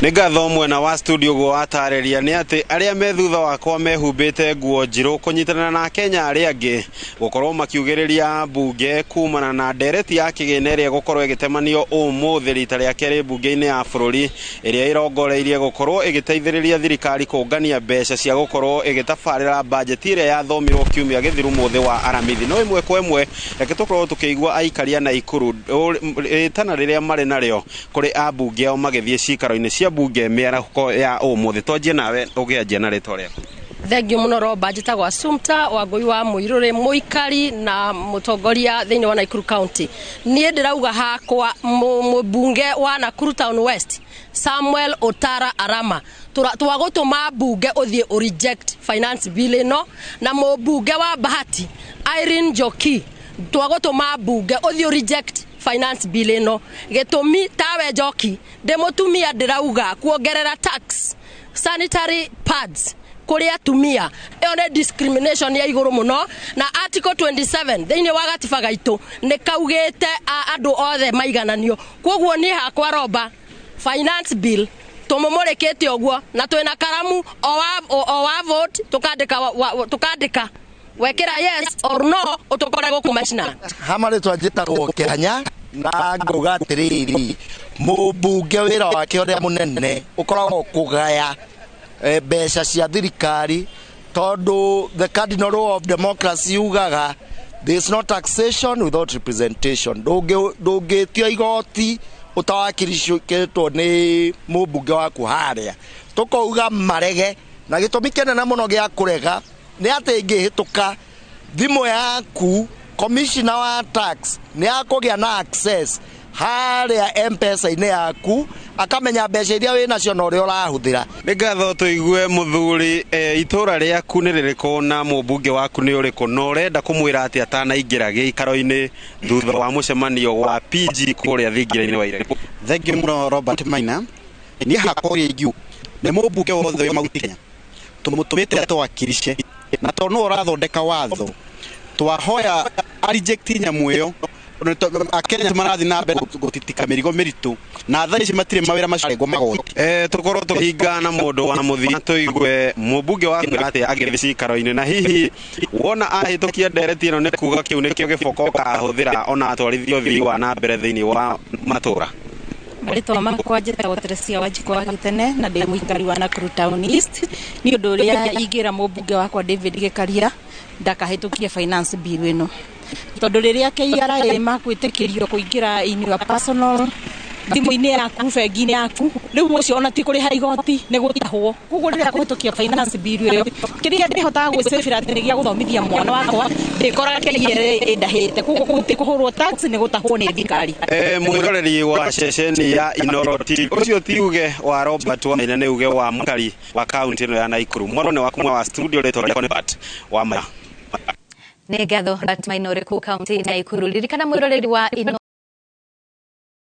Nigatho mwena wa studio go atareria ni ati aria me thutha wakwa mehumbite nguo njiru kunyitana na Kenya aria angi gukorwo makiugiriria bunge kumana na ndereti ya kigene iria gukorwo igitemanio umuthi rita ria keri bunge-ini ya bururi iria irongoreirie gukorwo igiteithiriria thirikari kungania mbeca cia gukorwo igitabarira budget iria yathomirwo kiumia githiru muthi wa aramithi no imwe kwa imwe reke tukorwo tukigwa aikaria na ikuru tana riria mari nario kuri abunge ao magithie cikaro-ini cia bunge miarako ya umuthi tonje nawe ugianjia na ritwa riaku. Thengio muno Roba njitagwo Assumpta Wangui wa Muiruri muikari na mutongoria thiini wa Nakuru County. Nie ndirauga hakwa mbunge wa Nakuru Town West Samuel Otara Arama twagutuma bunge uthie reject finance bill ino na mbunge wa Bahati Irene Njoki twagutuma bunge uthie reject finance bill ino gitumi tawe Njoki ndemutumia ndirauga kuongerera tax sanitary pads kuri atumia iyo ne discrimination ya iguru muno na article 27 thiini wa gatiba gaitu ni kaugite andu othe maigananio koguo ni hakwa Roba finance bill tumumurekete oguo na twina karamu o wa vote tukandika wekira yes or no utukorego kumashina hamare twajitagwo Kenya na ngogatiriri mubunge wira wake uria munene ukoragwo kugaya mbeca cia thirikari tondu the cardinal rule of democracy yugaga there is no taxation without representation. Ndungitio igoti utawakirishiketwo ni mubunge waku haria tukauga marege na gitumi kinene muno gia kurega ni ati ingihituka thimu yaku commissioner wa tax ni akugia na access haria M-Pesa ine yaku akamenya mbeca iria wina cio na uria urahuthira. Nigatho tuigue muthuri itura riaku ni ririko na mubunge waku ni uriko no urenda kumwira ati atanaingira giikaro-ini thutha wa mucemanio wa PG kuria thingira-ini wa ire. Thengio muno Robert Maina ni hakwa ingiu ni mubunge wothe wa Mount Kenya tumutumite twakirishe na tono urathondeka watho twahoya reject nyamu iyo akenya tumarathi na mbere gutitika mirigo miritu na thaici matire mawira macarego magoti tukorwo tuhingana mundu wa muthi tuigue mubunge wa ngati agire cikaro-ini na hihi wona ahitukia ndereti ino ni kuga kiu nikio giboko kahuthira ona atwarithio thii wa na mbere thiini wa matura. Marito makwa njitagwo Teresia Wanjiku wa Gitene na ndi muikari wa Nakuru Town East ni undu uria ingira mubunge wakwa David Gikaria ndakahitukia finance bill ino tondu riria KRA makwitikirio kuingira in your personal thimu-ini yaku bengi-ini yaku riu ucio ona ti kuri ha igoti ni gutahwo koguo riria kuhitukia finance bill iyo kiria ndihotaga gwicebira ati nigia guthomithia mwana wakwa ndikora KRA indahite koguo kuhurwo tax ni gutahwo ni thirikari. Mwiroreri wa ceceni ya Inooro TV ucio tiuge wa Robert wa Maina ni uge wa mukari wa county ino ya Nakuru mwarone wa kumwa wa studio leto Convert wa Maina Nigatho Robert Maina uri ku county ya Nakuru ririkana mwiroreri wa Inooro